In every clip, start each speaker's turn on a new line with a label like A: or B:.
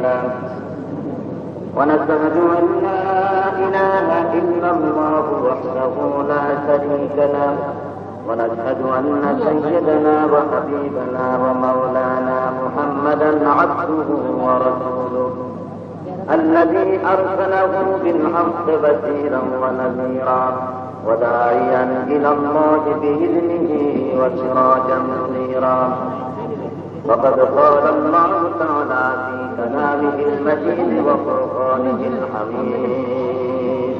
A: له ونشهد أن لا إله إلا الله وحده لا شريك له ونشهد أن سيدنا وحبيبنا ومولانا محمدا عبده ورسوله الذي أرسله بالحق بشيرا ونذيرا وداعيا إلى الله بإذنه وسراجا منيرا فقد قال الله تعالى في كلامه المجيد وفرقانه الحميد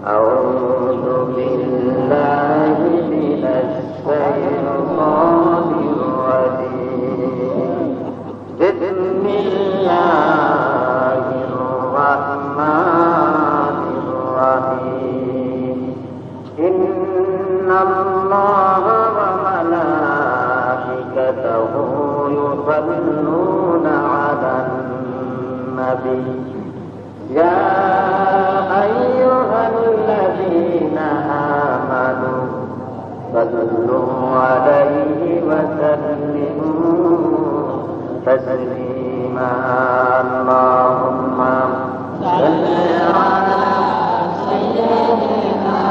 A: أعوذ بالله من الشيطان الرجيم بسم الله الرحمن الرحيم إن الله وملائكته يصلون على النبي يا أيها الذين آمنوا صلوا عليه وسلموا تسليما اللهم صل على سيدنا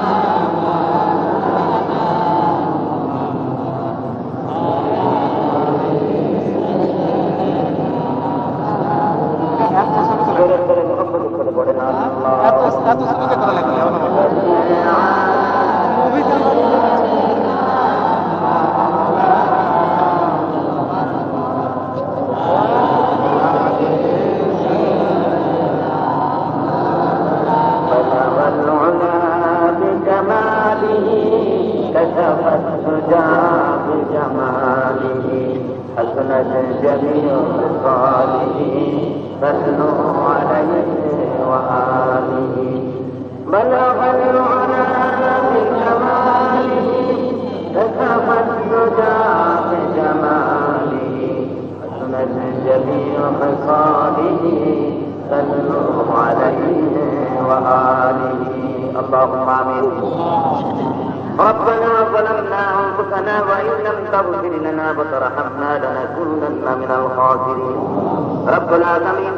A: جميع خصاله صلوا عليه وآله بلغ العلا بكماله كشف الدجى بجماله حسنت جميع خصاله صلوا عليه وآله اللهم آمين ربنا ظلمنا أنفسنا وإن لم تغفر لنا وترحمنا لنكونن من الخاسرين رب العالمين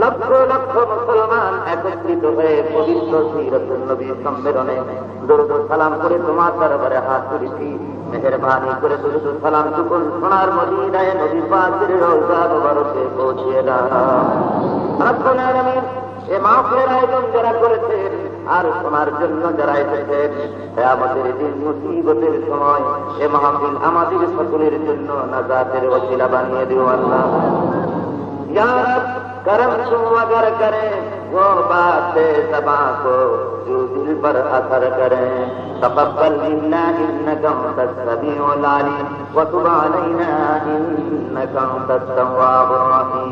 A: লক্ষ লক্ষ মুসলমান একত্রিত হয়ে পবিত্র সিরাতুন নবী সম্মেলনে দরুদ সালাম করে তোমার দরবারে হাত তুলেছি মেহেরবানি করে দরুদ সালাম টুকুন সোনার মদিনায় নবী পাকের রওজা মুবারকে পৌঁছিয়ে দাও রব্বুল আলামিন এ মাহফিলের আয়োজন যারা করেছেন আর শোনার জন্য যারা এসেছেন আমাদের দিন মুসিবতের সময় এ মাহফিল আমাদের সকলের জন্য নাজাতের ওসিলা বানিয়ে দিও আল্লাহ या रब करम तू अगर करे वो बातें सबा को जो दिल पर असर करे तक़ब्बल मिन्ना इन्नका अंतस समीउल अलीम व तुब अलैना इन्नका अंतत तव्वाबुर रहीम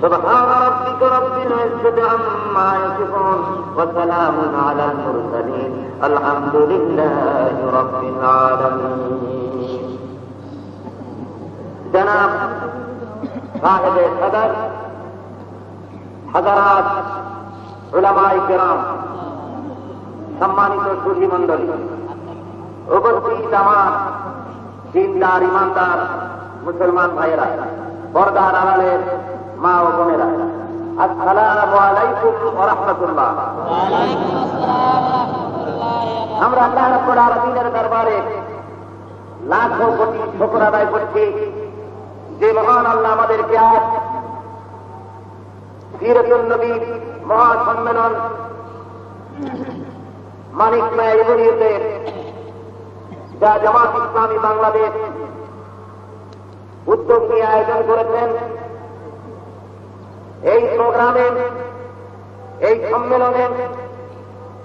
A: सुब्हान रब्बिका रब्बिल इज्जति अम्मा यसिफून व सलामुन अलल मुरसलीन अल्हम्दुलिल्लाहि रब्बिल आलमीन जनाब साहिब सदर हजरात उलमाए किराम सम्मानित सुधी मंडली उपस्थित আমার দিনদার ইমানদার মুসলমান ভাইয়েরা পর্দার আড়ালের মা ও বোনেরা আসসালামু আলাইকুম ওয়া রাহমাতুল্লাহ আমরা আল্লাহ রাব্বুল আলামিনের দরবারে লাখো কোটি শুকর আদায় করছি যে মহান আল্লাহ আমাদেরকে আজ সিরাতুন নবী মহাসম্মেলন মানিক মেয়া ইউনিয়নের যা জামাত ইসলামী বাংলাদেশ উদ্যোগ নিয়ে আয়োজন করেছেন এই প্রোগ্রামে এই সম্মেলনে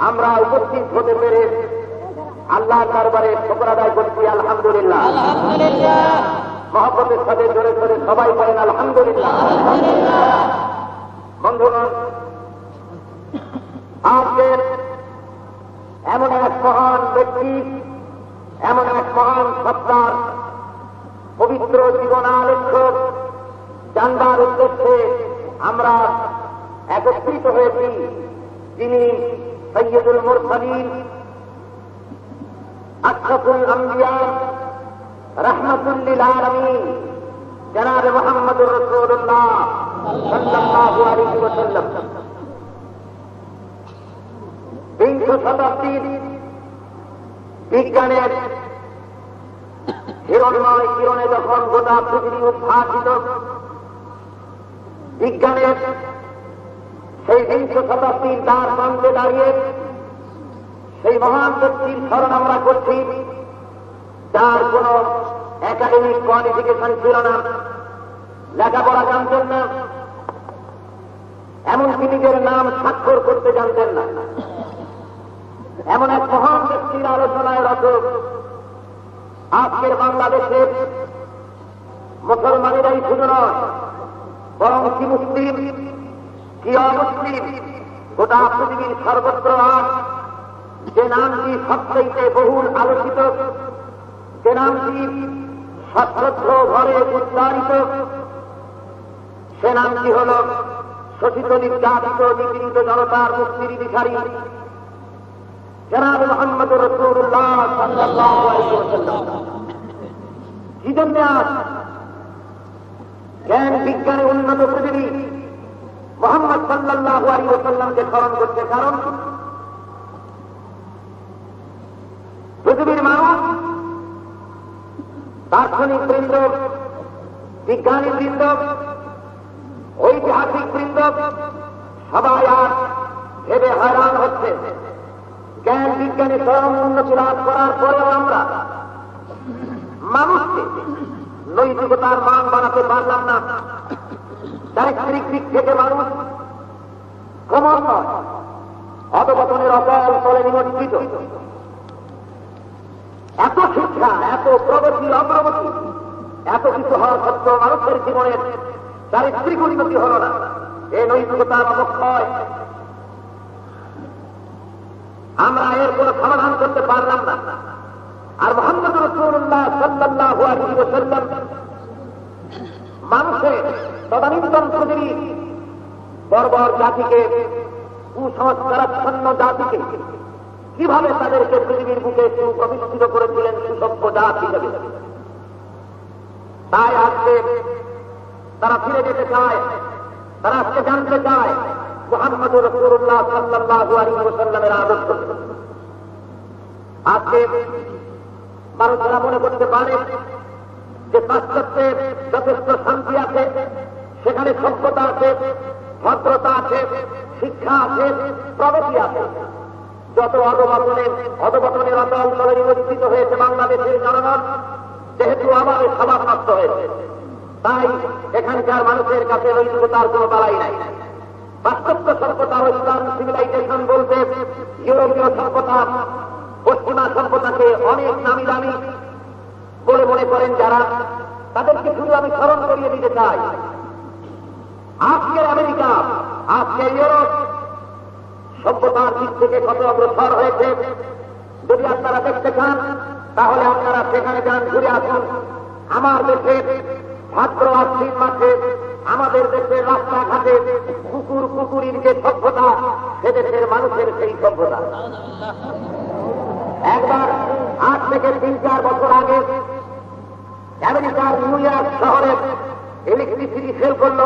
A: আমরা উপস্থিত হতে পেরে আল্লাহর দরবারে শুকর আদায় করছি আলহামদুলিল্লাহ মহব্বতের সাথে জোরে জোরে সবাই বলেন আলহামদুলিল্লাহ বন্ধুগণ আজকের এমন এক মহান ব্যক্তি এমন এক মহান সত্তার পবিত্র জীবনালেখ্য জানবার উদ্দেশ্যে আমরা একত্রিত হয়েছি যিনি সৈয়দুল মুরসালিন আশরাফুল আম্বিয়া রাহমাতুল লিল আলামিন জনাব মুহাম্মদুর রাসূলুল্লাহ সাল্লাল্লাহু আলাইহি ওয়াসাল্লাম বিংশ শতাব্দীর বিজ্ঞানের হিরণময় কিরণে যখন গোটা পৃথিবী উদ্ভাসিত, বিজ্ঞানের সেই বিংশ শতাব্দীর দ্বার প্রান্তে দাঁড়িয়ে সেই মহান ব্যক্তির স্মরণ আমরা করছি, যার কোন একাডেমিক কোয়ালিফিকেশন ছিল না, লেখাপড়া জানতেন না, এমনকি নিজের নাম স্বাক্ষর করতে জানতেন না। এমন এক মহান ব্যক্তির আলোচনায় রত আজকের বাংলাদেশের মুসলমানেরাই শুধু নয়, বরং কি মুসলিম কি অমুসলিম গোটা পৃথিবীর সর্বত্র আজ যে নামটি সবচেয়ে বহুল আলোচিত, যে নামটি সশ্রদ্ধ ঘরে উচ্চারিত, সে নামটি হল শোষিত নির্যাতিত নিপীড়িত জনতার মুক্তির ভিখারী জনাব মুহাম্মদ রাসূলুল্লাহ সাল্লাল্লাহু আলাইহি ওয়াসাল্লাম। কি জন্য আজ জ্ঞান বিজ্ঞানে উন্নত পৃথিবী মুহাম্মদ সাল্লাল্লাহু আলাইহি ওয়াসাল্লামকে স্মরণ করছে? কারণ পৃথিবীর মানুষ, দার্শনিক বৃন্দ, বিজ্ঞানী বৃন্দ, ঐতিহাসিক বৃন্দ সবাই আজ ভেবে হয়রান হচ্ছে, জ্ঞান বিজ্ঞানে চরম উন্নতি লাভ করার পরেও আমরা মানুষকে নৈতিকতার মান বানাতে পারলাম না। চারিত্রিক দিক থেকে মানুষ ক্রমশ অধপতনের অচল তলে নিমজ্জিত। এত শিক্ষা, এত প্রগতি অগ্রগতি, এত কিছু হওয়ার সত্ত্বেও মানুষের জীবনের চারিত্রিক উন্নতি হল না। এই নৈতিকতার অবক্ষয় আমরা এর কোন সমাধান করতে পারলাম না। আর মুহাম্মদ রাসূলুল্লাহ সাল্লাল্লাহু আলাইহি ওয়াসাল্লাম মানুষের তদানীন্তন পৃথিবী বর্বর জাতিকে, কুসংস্কারাচ্ছন্ন জাতিকে কিভাবে তাদেরকে পৃথিবীর বুকে সুপ্রতিষ্ঠিত করেছিলেন সুসভ্য জাত হিসেবে। তাই আজকে তারা ফিরে যেতে চায়, তারা আজকে জানতে চায় মুহাম্মদ রাসূলুল্লাহ সাল্লাল্লাহু আলাইহি ওয়াসাল্লামের আদর্শ। আজকে মানুষেরা মনে করতে পারে যে পাশ্চাত্যে যথেষ্ট শান্তি আছে, সেখানে সভ্যতা আছে, ভদ্রতা আছে, শিক্ষা আছে, প্রগতি আছে। যত অধপতনের অচল তলে নিমজ্জিত হয়েছে বাংলাদেশের জনগণ, যেহেতু আমাদের স্বভাব নষ্ট হয়েছে, তাই এখানকার মানুষের কাছে নৈতিকতার কোনো বালাই নাই। পাশ্চাত্য সভ্যতা, ওয়েস্টার্ন সিভিলাইজেশন বলতে ইউরোপীয় সভ্যতা, পশ্চিমা সভ্যতাকে অনেক নামি দামি বলে মনে করেন যারা, তাদেরকে শুধু আমি স্মরণ করিয়ে দিতে চাই, আজকের আমেরিকা, আজকের ইউরোপ সভ্যতার দিক থেকে কত অগ্রসর হয়েছে। যদি আপনারা দেখতে চান তাহলে আপনারা সেখানে যান, ঘুরে আসুন। আমার দেশের ভাদ্র আশ্বিন মাসে আমাদের দেশের রাস্তাঘাটে কুকুরির যে সভ্যতা, সে দেশের মানুষের সেই সভ্যতা। একবার আজ থেকে 3-4 বছর আগে আমেরিকার নিউ ইয়র্ক শহরে ইলেকট্রিসিটি ফেল করল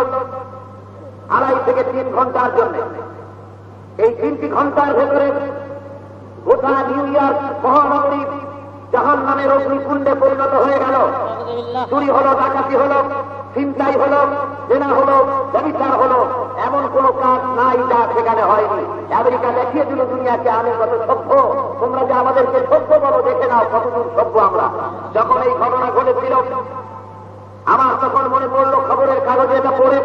A: 2.5 থেকে 3 ঘন্টার জন্য। এই 3টি ঘন্টার ভেতরে গোটা নিউ ইয়র্ক মহানগরী জাহান্নামের অগ্নিকুণ্ডে পরিণত হয়ে গেল। চুরি হলো, ডাকাতি হলো, ছিনতাই হলো, জেনা হলো, ব্যভিচার হলো, এমন কোন কাজ নাই যা সেখানে হয়নি। আমেরিকা দেখিয়ে দিল দুনিয়াকে, আমি কত সভ্য, তোমরা যে আমাদেরকে সভ্য বলো, দেখে নাও কতদূর সভ্য আমরা। যখন এই ঘটনা ঘটেছিল আমার তখন মনে পড়ল খবরের কাগজে এটা পড়ে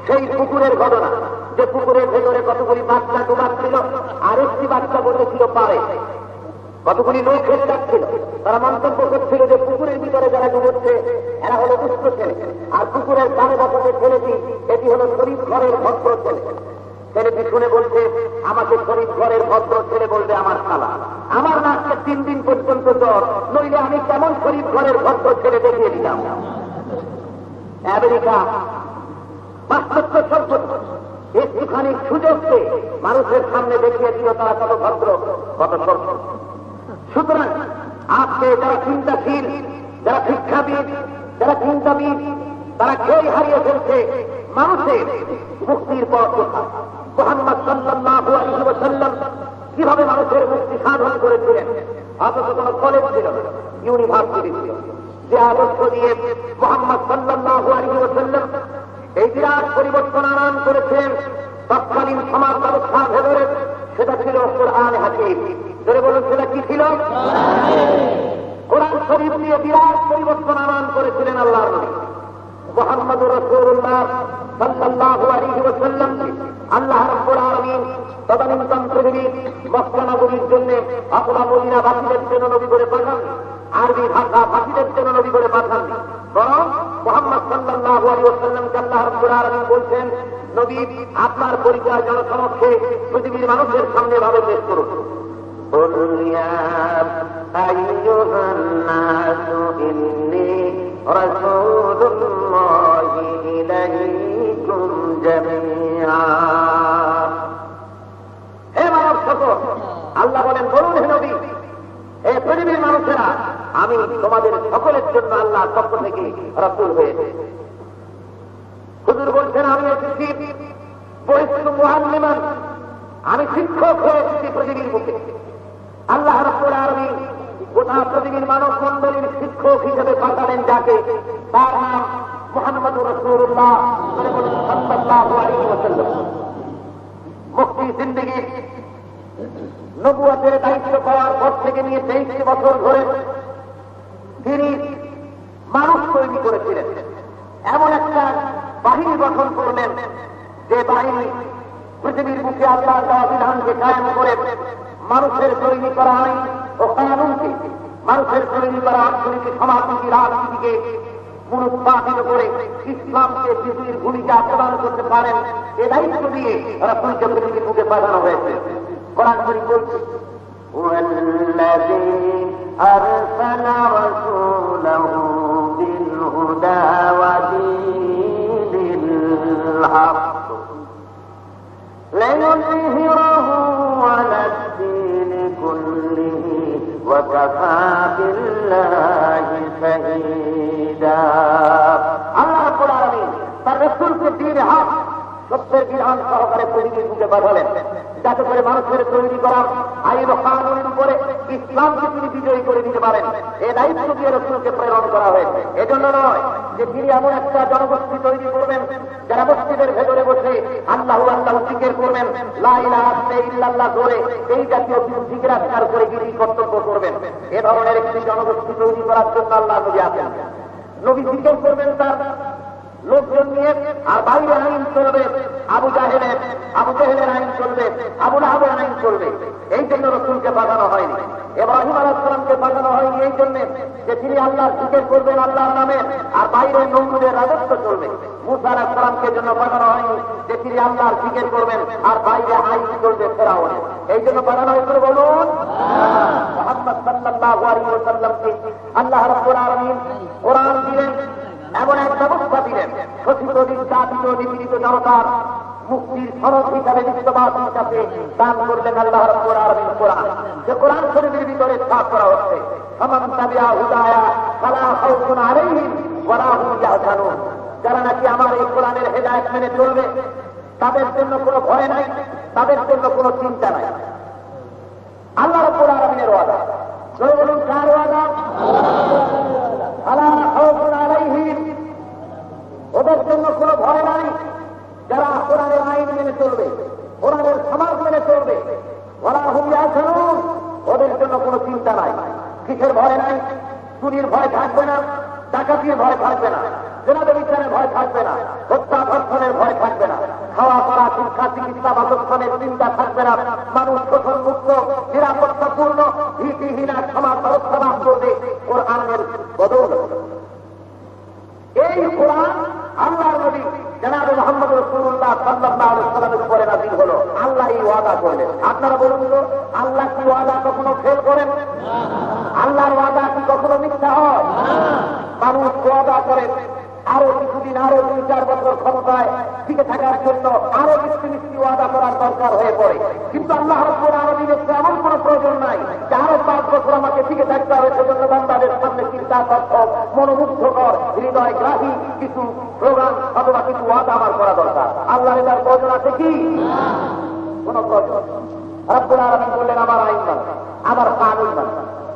A: সেই পুকুরের ঘটনা, যে পুকুরের ভেতরে কতগুলি বাচ্চা ডুবাচ্ছিল, আর একটি বাচ্চা বসেছিল পারে, কতগুলি লোক খেতে যাচ্ছিল। তারা মন্তব্য করছিল যে পুকুরের ভিতরে যারা ডুবচ্ছে এরা হলো দুষ্ট ছেলে, আর পুকুরের কানে বসাতে ছেলেটি, এটি হলো শরীফ ঘরের ভদ্র ছেলে। ছেলেটি শুনে বলছে, আমাকে শরীফ ঘরের ভদ্র ছেলে বলবে আমার খালা, আমার নাচকে 3 দিন পর্যন্ত জ্বর, নইলে আমি কেমন শরীফ ঘরের ভদ্র ছেলে দেখিয়ে দিলাম। আমেরিকা পাশ্চাত্য সভ্যতা একটুখানি সুযোগকে মানুষের সামনে দেখিয়ে দিল তারা কত ভদ্র, কত সভ্য। সুতরাং আজকে যারা চিন্তাশীল, যারা শিক্ষাবিদ, যারা চিন্তাবিদ, তারা খেয়ে হারিয়ে ফেলছে মানুষের মুক্তির পথ কোথায়, মুহাম্মদ সাল্লাল্লাহু আলাইহি ওয়াসাল্লাম কিভাবে মানুষের মুক্তি সাধন করেছিলেন। অথচ কোনো কলেজ ছিল না, ইউনিভার্সিটি ছিল। যে আদর্শ দিয়ে মুহাম্মদ সাল্লাল্লাহু আলাইহি ওয়াসাল্লাম এই বিরাট পরিবর্তন আনয়ন করেছিলেন তৎকালীন সমাজ ব্যবস্থার ভেতরে, সেটা ছিল কোরআন হাকিম। ধরে বলুন সেটা কি ছিল? কোরআন শরীফ নিয়ে বিরাট পরিবর্তন আনয়ন করেছিলেন আল্লাহর নবী মুহাম্মদুর রাসূলুল্লাহ সাল্লাল্লাহু আলাইহি ওয়াসাল্লাম। আল্লাহ রাব্বুল আলামিন তদানীন্তন পৃথিবী মক্কা নগরীর জন্য অথবা মদিনা বাসীদের জন্য নবী করে পাঠান, আরবি ভাষা ভাষীদের জন্য নবী করে পাঠান, বরং মুহাম্মদ সাল্লাল্লাহু আলাইহি ওয়াসাল্লামকে আল্লাহ রাব্বুল আলামিন বলছেন, নবী আপনার পরিচয় জনসমক্ষে পৃথিবীর মানুষের সামনে ভাবে পেশ করুন। قل يا أيها الناس إني رسول الله إليكم جميعا। হে মানব সকল, আল্লাহ বলেন বলুন হে নবী, হে পৃথিবীর মানুষেরা, আমি তোমাদের সকলের জন্য আল্লাহর পক্ষ থেকে রাসূল হয়েছি। হুজুর বলছেন আমি এসেছি বহিষ্কৃত মুআল্লিমান, আমি শিক্ষক হয়ে এসেছি পৃথিবীর বুকে। আল্লাহ রাব্বুল আলামিন গোটা পৃথিবীর মানব মণ্ডলীর শিক্ষক হিসেবে পাঠালেন যাকে, তার নাম মুহাম্মদুর রাসূলুল্লাহ সাল্লাল্লাহু আলাইহি ওয়াসাল্লাম। মুক্তি জিন্দেগীর নবুয়তের দায়িত্ব পাওয়ার পর থেকে নিয়ে 23 বছর ধরে তিনি মানুষ তৈরি করেছিলেন। এমন একটা বাহিনী গঠন করলেন যে বাহিনী পৃথিবীর বুকে আল্লাহর দেওয়া বিধানকে কায়েম করে মানুষের তৈরি করা আইন ও কানুনকে, মানুষের তৈরি করা অর্থনীতি, সমাজনীতি, রাজনীতিকে পুনরুত্থাপিত করে ইসলামকে পৃথিবীর ভূমিকা প্রদান করতে পারেন, এ দায়িত্ব দিয়ে রাসূলকে পৃথিবীর বুকে পাঠানো হয়েছে। কোরআন শরীফ বলছে,
B: والذي أرسل رسوله بالهدى ودين الحق ليظهره على الدين كله وكفى بالله شهيدا।
A: আল্লাহ রাব্বুল আলামিন তার রাসূলকে দ্বীনে হক, সত্যের বিধান সহকারে পৃথিবীর বুকে পাঠালেন, যাতে করে মানুষের তৈরি করা আইন ও কানুনের উপরে ইসলামকে তিনি বিজয়ী করে দিতে পারেন। এই দায়িত্ব দিয়ে রাসূলকে প্রেরণ করা হয়েছে। এজন্য নয় যে তিনি এমন একটা জনগোষ্ঠী তৈরি করবেন যারা মসজিদের ভেতরে বসে আল্লাহু আল্লাহ জিকির করবেন, লা ইলাহা ইল্লাল্লাহ করে এই জাতীয় জিকির আজকার করে গিরি কর্তব্য করবেন। এ ধরনের একটি জনগোষ্ঠী তৈরি করার জন্য আল্লাহ নবী আছেন। নবী জিকির করবেন তার লোকজন নিয়ে, আর বাইরে আইন চলবে আবু জেহেলের আইন চলবে, আবু লাহাবের আইন চলবে। এই জন্য রাসূলকে পাঠানো হয়নি। ইব্রাহিম আলাইহিস সালামকে পাঠানো হয়নি এই জন্য যে তিনি আল্লাহর জিকির করবেন আল্লাহর নামে, আর বাইরে নমরুদের রাজত্ব চলবে। মুসা আলাইহিস সালামকে জন্য পাঠানো হয়নি যে তিনি আল্লাহর জিকির করবেন আর বাইরে আইন চলবে ফেরাউনের। এই জন্য পাঠানো হয়েছিল বলুন মুহাম্মদ সাল্লাল্লাহু আলাইহি ওয়াসাল্লামকে আল্লাহ রাব্বুল আলামিন কোরআন দিলেন, এমন এক ব্যবস্থা দিলেন শোষিত নির্যাতিত নিপীড়িত জনতার মুক্তির সনদ হিসাবে বিশ্ববাসীর কাছে দান করলেন আল্লাহ রাব্বুল আলামিন কোরআন। যে কোরআন শরীফের ভিতরে ছাপ করা হচ্ছে, ফামান তাবিআ হুদায়া ফালা খাউফুন আলাইহিম ওয়ালা হুম ইয়াহজানুন। যারা নাকি আমার এই কোরআনের হেদায়েত মেনে চলবে তাদের জন্য কোনো ভয় নাই, তাদের জন্য কোনো চিন্তা নাই। আল্লাহ রাব্বুল আলামিনের ওয়াদা। জয় বলুন কার ওয়াদা? ফালা খাউফুন আলাইহিম, ওদের জন্য কোনো ভয় নাই যারা কোরআনের আইন মেনে চলবে, কোরআনের সমাজ মেনে চলবে। ওয়ালা হুম ইয়াহজানুন, ওদের জন্য কোনো চিন্তা নাই। কিসের ভয় নাই? চুরির ভয় থাকবে না, ডাকাতির ভয় থাকবে না, জেনাবেবিচারের ভয় থাকবে না, হত্যা ধর্ষণের ভয় থাকবে না, খাওয়া পড়া শিক্ষা চিকিৎসা বাসস্থানের চিন্তা থাকবে না। মানুষ শোষণ মুক্ত নিরাপত্তাপূর্ণ ভীতিহীন এক সমাজ ব্যবস্থা লাভ করবে কোরআনের বদৌলতে। এই কোরআন আল্লাহর নবী জনাবে মুহাম্মদ রাসূলুল্লাহ সাল্লাল্লাহু আলাইহি ওয়াসাল্লামের উপরে নাযিল হলো। আল্লাহ এই ওয়াদা করলেন। আপনারা বলুন তো, আল্লাহ কি ওয়াদা কখনো ফেল করেন? আল্লাহর ওয়াদা কি কখনো মিথ্যা হয়? মানুষ ওয়াদা করে আরো কিছুদিন, আরো 2-4 বছর ক্ষমতায় টিকে থাকার জন্য আরো মিষ্টি ওয়াদা করার দরকার হয়ে পড়ে। কিন্তু আল্লাহ রাব্বুল আলামিনের এমন কোনো প্রয়োজন নাই যে আরো 5 বছর আমাকে টিকে থাকতে হবে, সেজন্য বান্দাদের সামনে চিন্তাকর্ষক, মনোমুগ্ধকর, হৃদয়গ্রাহী কিছু প্রোগ্রাম অথবা কিছু ওয়াদা আমার করা দরকার। আল্লাহ তার প্রয়োজন আছে কি? কোন প্রয়োজন। রব্বুল আলামিন বললেন আমার আইন মান, আমার কানুন মান।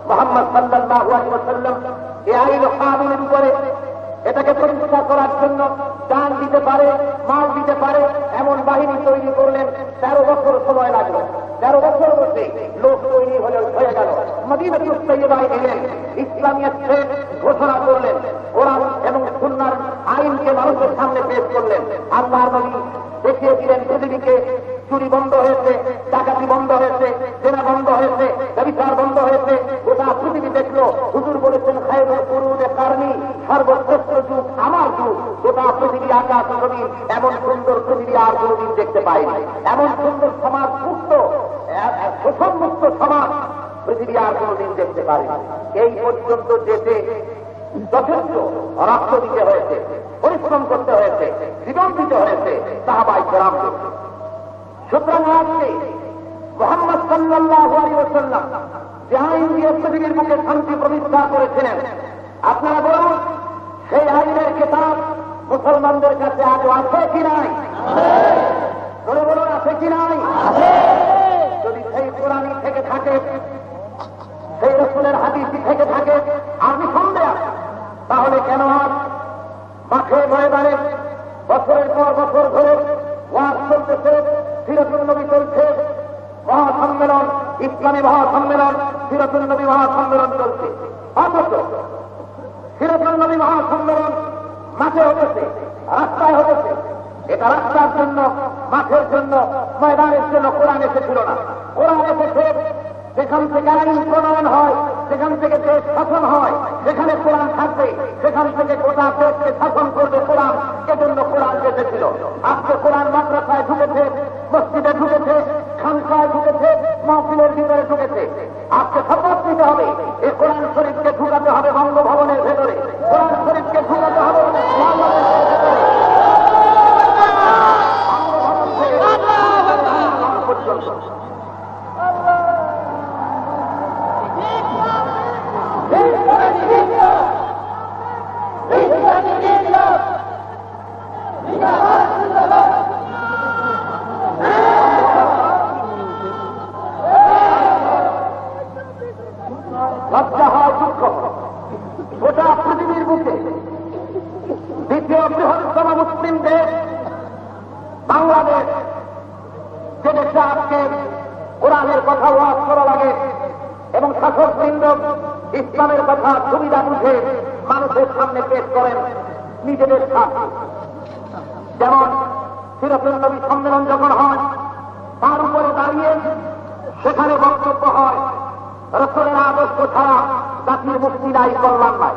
A: মুহাম্মদ সাল্লাল্লাহু আলাইহি ওয়াসাল্লাম এই আইন ও কানুনের উপরে এটাকে প্রতিষ্ঠা করার জন্য জান দিতে পারে, মাল দিতে পারে এমন বাহিনী তৈরি করলেন। 13 বছর সময় লাগলো। 13 বছর মধ্যে লোক তৈরি হয়ে গেল। মদিনাতুল তৈয়বায় এলেন, ইসলামিয়াতকে ঘোষণা করলেন, কোরআন এবং সুন্নাহর আইনকে মানুষের সামনে পেশ করলেন। আল্লাহর নবী দেখিয়ে দিলেন পৃথিবীকে চুরি বন্ধ হয়েছে, ডাকাতি বন্ধ হয়েছে, জেনা বন্ধ হয়েছে, ব্যভিচার বন্ধ হয়েছে। গোটা পৃথিবী দেখলো। হুজুর বলেছেন খায়রুল কুরুনে কারনি, সর্বশ্রেষ্ঠ যুগ আমার যুগ। গোটা পৃথিবী আকাশ জমিন এমন সুন্দর পৃথিবী আর কোনদিন দেখতে পাইনি। এমন সুন্দর সমাজ মুক্ত, শোষণ মুক্ত সমাজ পৃথিবী আর কোনদিন দেখতে পারিনি। এই পর্যন্ত যেতে যথেষ্ট রক্ত দিতে হয়েছে, পরিশ্রম করতে হয়েছে, জীবন দিতে হয়েছে সাহাবায়ে কেরামকে। সুতরাং আজকে মুহাম্মদ সাল্লাল্লাহু আলাইহি ওয়াসাল্লাম যে আইন দিয়ে পৃথিবীর বুকে শান্তি প্রতিষ্ঠা করেছিলেন, আপনারা বলুন সেই আইনের কিতাব মুসলমানদের কাছে আজও আছে কি নাই? বলুন আছে কি নাই? যদি সেই কোরআন থেকে থাকে, সেই রাসূলের হাদিস থেকে থাকে, আর নিঃসন্দেহ তাহলে কেন আজ মাঠে ময়দানে বছরের পর বছর ধরে ওয়াজ চলতেছে, সিরাতুন নবী চলছে, মহাসম্মেলন, ইসলামী মহাসম্মেলন, সিরাতুন নবী মহাসম্মেলন চলছে। অথচ সিরাতুন নবী মহাসম্মেলন মাঠে হতেছে, রাস্তায় হতেছে। এটা রাস্তার জন্য, মাঠের জন্য, ময়দানের জন্য কোরআন এসেছিল না। কোরআন এসেছে যেখান থেকে আইন প্রণয়ন হয়, সেখান থেকে দেশ শাসন হয়, সেখানে কোরআন থাকবে, সেখান থেকে গোটা দেশকে শাসন করবে কোরআন। এজন্য কোরআন এসেছিল। আজকে কোরআন মাদ্রাসায় ঢুকেছে, মসজিদে ঢুকেছে, খানকায় ঢুকেছে, মাহফিলের ভিতরে ঢুকেছে। আজকে শপথ নিতে হবে এই কোরআন শরীফকে ঢুকাতে হবে বঙ্গভবনের ভেতরে, কোরআন শরীফকে ঢুকাতে হবে বাংলাদেশের ভেতরে, বঙ্গভবন থেকে পর্যন্ত। লজ্জা হয়, দুঃখ। গোটা পৃথিবীর বুকে দ্বিতীয় বৃহত্তম মুসলিম দেশ বাংলাদেশ, যে দেশে আজকে কোরআনের কথা ওয়াজ করা লাগে এবং শাসকবৃন্দ ইসলামের কথা সুবিধা বুঝে মানুষের সামনে পেশ করেন নিজেদের স্বার্থ। যেমন সিরাতুন নবী সম্মেলন যখন হয়, তার উপরে দাঁড়িয়ে সেখানে বক্তব্য হয় রাসূলের আদর্শ ছাড়া জাতির মুক্তি নাই, কল্যাণ নাই।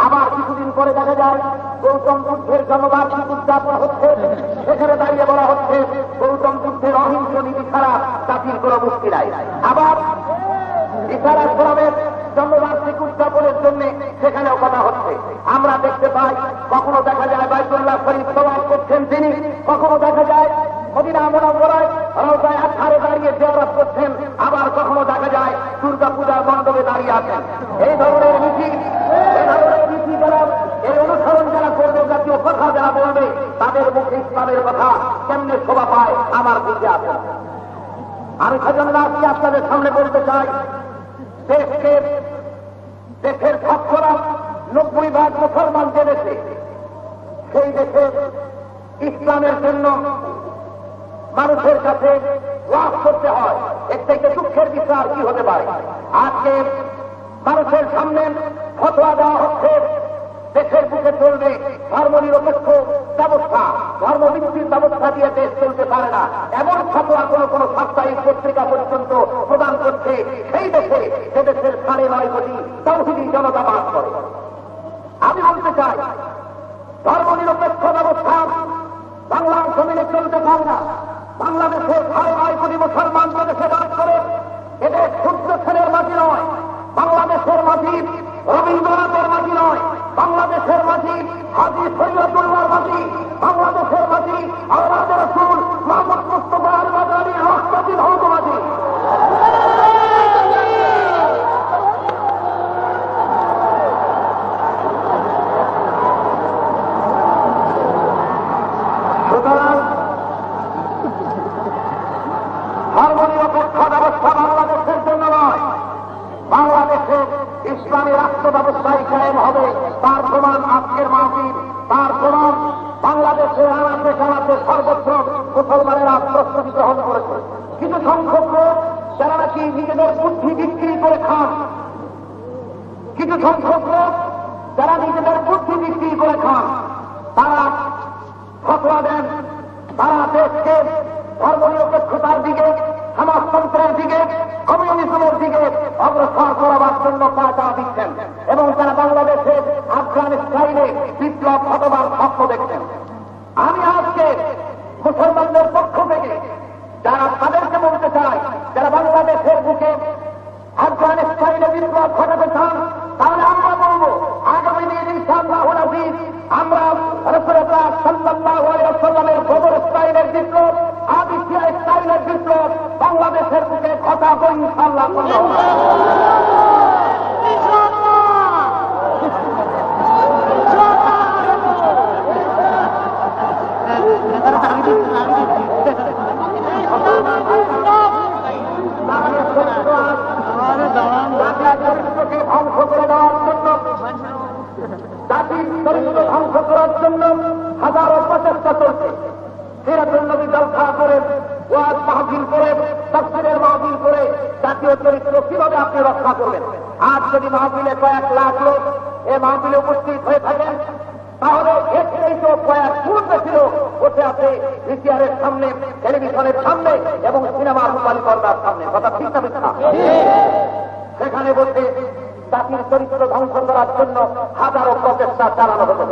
A: আবার কিছুদিন পরে দেখা যায় গৌতম বুদ্ধের জন্মবার্ষিকী উদযাপন হচ্ছে, সেখানে দাঁড়িয়ে বলা হচ্ছে গৌতম বুদ্ধের অহিংস নীতি ছাড়া জাতির কোন মুক্তি নাই। আবার ইসারা গোলামের জন্মবার্ষিকী উদযাপনের জন্য সেখানেও কথা হচ্ছে। আমরা দেখতে পাই কখনো দেখা যায় বাইতুল্লাহ শরীফ তওয়াফ করছেন তিনি, কখনো দেখা যায় মদিনা মুনাওয়ারায় রওজায়ে আতহারে দাঁড়িয়ে জিয়ারত করছেন, আবার কখনো দেখা যায় দুর্গা পূজার মণ্ডপে দাঁড়িয়ে আছেন। এই ধরনের নীতি যারা, এই অনুসরণ যারা করবে, জাতীয় কথা যারা বলবে, তাদের মুখে ইসলামের কথা কেমনে শোভা পায় আমার বুঝে আছে। আমি সেজন্য আজকে আপনাদের সামনে বলতে চাই, দেশের 90% মুসলমান যে দেশে, সেই দেশে ইসলামের জন্য মানুষের কাছে ওয়াজ করতে হয়। এর থেকে দুঃখের বিষয় কি হতে পারে? আজকে মানুষের সামনে ফতোয়া দেওয়া হচ্ছে দেশের বুকে চলবে ধর্মনিরপেক্ষ ব্যবস্থা, ধর্মভিত্তিক ব্যবস্থা দিয়ে দেশ চলতে পারে না, এমন ফতোয়া কোন সাপ্তাহিক পত্রিকা পর্যন্ত প্রদান করছে সেই দেশে, যে দেশের 9.5 কোটি তাওহীদি জনতা বাস করে। আমি বলতে চাই, ধর্মনিরপেক্ষ ব্যবস্থা বাংলার জমিনে চলতে পারে না। বাংলাদেশের 9.5 কোটি মুসলমান যে দেশে বাস করে, এদের সূর্য সেনের মাটি নয়, বাংলাদেশের মাটি রবীন্দ্রনাথের মাটি নয়, বাংলাদেশের মাটি হাজী সৈয়দুল্লাহর মাটি, বাংলাদেশের মাটি আওলাদে রাসূল মুহাম্মদ মুস্তাফা আল-মাদানী রহমাতুল হক মাটি। ব্যবস্থায় কায়েম হবে, তার প্রমাণ আজকের মাহফিল, তার প্রমাণ বাংলাদেশে আনাতে কানাতে সর্বত্র মুসলমানেরা প্রস্তুতি গ্রহণ করেছে। কিছু সংখ্যক লোক যারা নাকি নিজেদের বুদ্ধি বিক্রি করে খান, কিছু সংখ্যক লোক যারা নিজেদের বুদ্ধি বিক্রি করে খান, তারা ফতোয়া দেন, তারা দেশকে ধর্মনিরপেক্ষতার দিকে, সমাজতন্ত্রের দিকে, কমিউনিজমের দিকে অগ্রসর করাবার জন্য পাটা দিচ্ছেন এবং তারা বাংলাদেশে আফগানিস্তানে বিপ্লব ঘটবার স্বপ্ন দেখছেন। আমি আজকে মুসলমানদের পক্ষ থেকে যারা তাদেরকে বলতে চাই, যারা বাংলাদেশের বুকে আফগানিস্তানে বিপ্লব ঘটাতে চান, তাহলে আমরা বলবো আগামী দিন ইনশাআল্লাহুল আযীজ আমরা রাসূলুল্লাহ সাল্লাল্লাহু আলাইহি ওয়াসাল্লামের বদর স্টাইলের বিপ্লব, আদিসিয়া স্টাইলের বিপ্লব বাংলাদেশের বুকে ঘটাবো ইনশাআল্লাহ। চরিত্রকে ধ্বংস করে দেওয়ার জন্য, জাতির চরিত্র ধ্বংস করার জন্য হাজারো প্রচেষ্টা চলছে। সিরাতুন নবী জলসা করে, ওয়াজ মাহফিল করে, তাফসীরের মাহফিল করে জাতীয় চরিত্র কিভাবে আপনি রক্ষা করবেন? আজ যদি মাহফিলে কয়েক লাখ লোক এ মাহফিলে উপস্থিত হয়ে থাকেন, তাহলে এর তো কয়েক পূর্বে ছিল বসে আছে ভিসিআরের সামনে, টেলিভিশনের সামনে এবং সিনেমা রূপালী পর্দার সামনে। কথা ঠিক না মিথ্যা? সেখানে বসে জাতির চরিত্র ধ্বংস করার জন্য হাজারো প্রচেষ্টা চালানো হতো।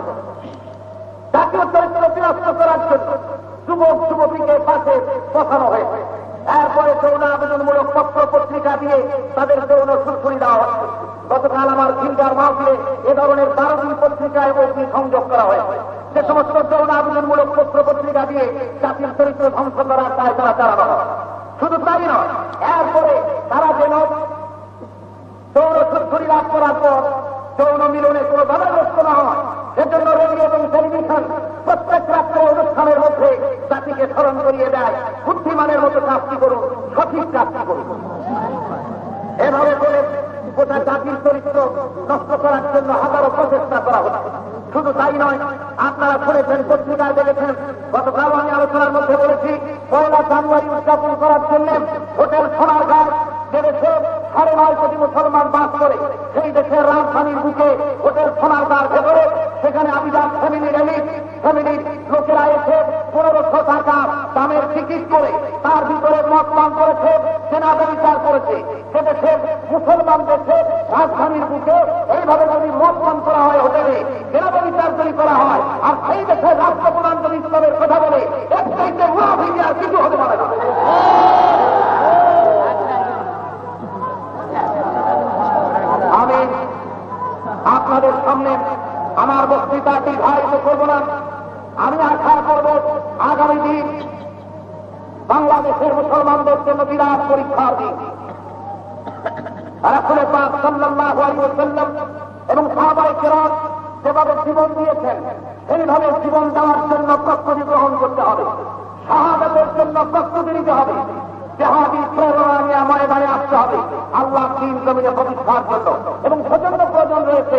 A: জাতীয় চরিত্র বিনষ্ট করার জন্য যুবক যুবতীকে পাশে বসানো হয়েছে। এরপরে যৌন আবেদনমূলক পত্র পত্রিকা দিয়ে তাদের যৌন সুরসুরি দেওয়া হচ্ছে। গতকাল আমার খিলগার মাহফিলে এ ধরনের 12টি পত্রিকায় অগ্নি সংযোগ করা হয়েছে। যে সমস্ত যৌন আবেদনমূলক পত্র পত্রিকা দিয়ে জাতির চরিত্র ধ্বংস করার দায় তারা চালানো হয়। শুধু তাই নয়, এরপরে তারা যেন যৌন সুরসুরি লাভ করার পর যৌন মিলনে কোনো বাধাগ্রস্ত না হয়, সেজন্য রেডিও এবং টেলিভিশন প্রত্যেক রাত্রে অনুষ্ঠানের মধ্যে জাতিকে স্মরণ করিয়ে দেয়, বুদ্ধিমানের মতো কাজটি করুন, সঠিক কাজটি করুন। এভাবে করে গোটা জাতির চরিত্র নষ্ট করার জন্য হাজারো প্রচেষ্টা করা হচ্ছে। শুধু তাই নয়, আপনারা শুনেছেন, পত্রিকায় দেখেছেন, গতকাল আমি আলোচনার মধ্যে বলেছি, 1 জানুয়ারি উদযাপন করার জন্য হোটেল সোনারগাঁও, যে দেশে 9.5 কোটি মুসলমান বাস করে, সেই দেশের রাজধানীর বুকে হোটেল সোনারগাঁর ভেতরে সেখানে আবিদার ফ্যামিলির লোকেরা এসে 1500 টাকা দামের টিকিট করে তার ভিতরে মদ পান করেছে, সেনা বিচার করেছে। সে দেশের মুসলমান দেশে রাজধানীর বুকে এইভাবে যদি মদ পান করা হয়, হোটেলে সেনা বিচার তৈরি করা হয়, আর সেই দেশের রাষ্ট্রপ্রধান যদি ইসলামের কথা বলে, এর চাইতে মুনাফিক আর কিছু হতে পারে না। আমি আপনাদের সামনে আমার বক্তৃতা দীর্ঘায়িত করব না। আমি আশা করব আগামী দিন বাংলাদেশের মুসলমানদের জন্য বিরাট পরীক্ষার দিন। রাসূল পাক সাল্লাল্লাহু আলাইহি ওয়াসাল্লাম এবং সাহাবায়ে কেরাম যেভাবে জীবন দিয়েছেন, সেইভাবে জীবন দেওয়ার জন্য প্রস্তুতি গ্রহণ করতে হবে, শাহাদাতের জন্য প্রস্তুতি নিতে হবে, জিহাদি প্রেরণা নিয়ে ময়দানে আসতে হবে আল্লাহ দ্বীন জমিনে প্রতিষ্ঠার জন্য। এবং সেজন্য প্রয়োজন রয়েছে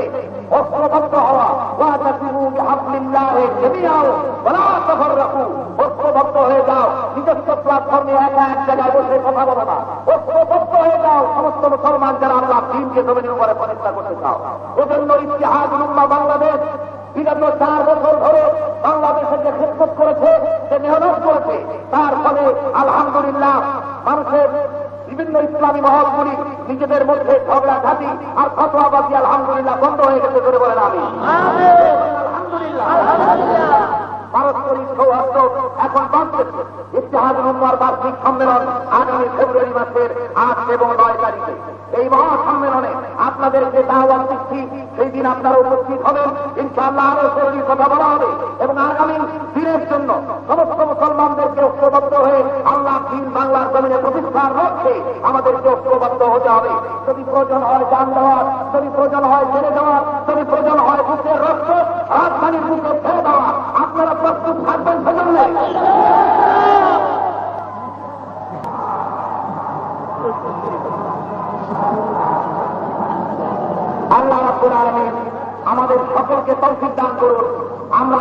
A: ঐক্যবদ্ধ হওয়া, ওয়াতাসিমু বিহাবলিল্লাহি জামিআন ওয়া লা তাফাররাকু। ঐক্যবদ্ধ হয়ে যাও, নিজস্ব প্ল্যাটফর্মে একা এক জায়গায় বসে কথা বলো না, ঐক্যবদ্ধ হয়ে যাও সমস্ত মুসলমান যারা আল্লাহ দ্বীনকে জমিনের উপরে প্রতিষ্ঠা করতে চাও। এজন্য ইত্তেহাদুল উম্মাহ বাংলাদেশ বিগত 4 বছর ধরে বাংলাদেশে যে খেদমত করেছে, যে মেহনত করেছে, তার ফলে আলহামদুলিল্লাহ মানুষের বিভিন্ন ইসলামী মহলগুলি নিজেদের মধ্যে ঝগড়াঝাটি আর ফতোয়াবাজি আলহামদুলিল্লাহ বন্ধ হয়ে গেছে করে বলেন আমি আলহামদুলিল্লাহ। পারস্পরিক সৌহার্দ্য এখন বাড়তেছে। ইত্তেহাদুল উম্মাহর বার্ষিক সম্মেলন আগামী ফেব্রুয়ারি মাসের 8 এবং 9 তারিখে। এই মহা সম্মেলনে আপনাদের যে দাওয়াত দিচ্ছি, সেই দিন আপনারা উপস্থিত হবেন। ইনশাআল্লাহ আরো জরুরি কথা বলা হবে এবং আগামী দিনের জন্য সমস্ত মুসলমানদেরকে ঐক্যবদ্ধ হয়ে আল্লাহ দ্বীন বাংলার জমিনে প্রতিষ্ঠার লক্ষ্যে আমাদেরকে ঐক্যবদ্ধ হতে হবে। যদি প্রয়োজন হয় জান দেওয়ার, যদি প্রয়োজন হয় ছেড়ে দেওয়ার, যদি প্রয়োজন হয় বুকের রক্ত রাজধানীর বুকে ছেড়ে দেওয়া, আপনারা প্রস্তুত থাকবেন সেজন্য। আল্লাহ রাব্বুল রাব্বুল আলামিন আমাদের সকলকে তৌফিক দান করুন। আমরা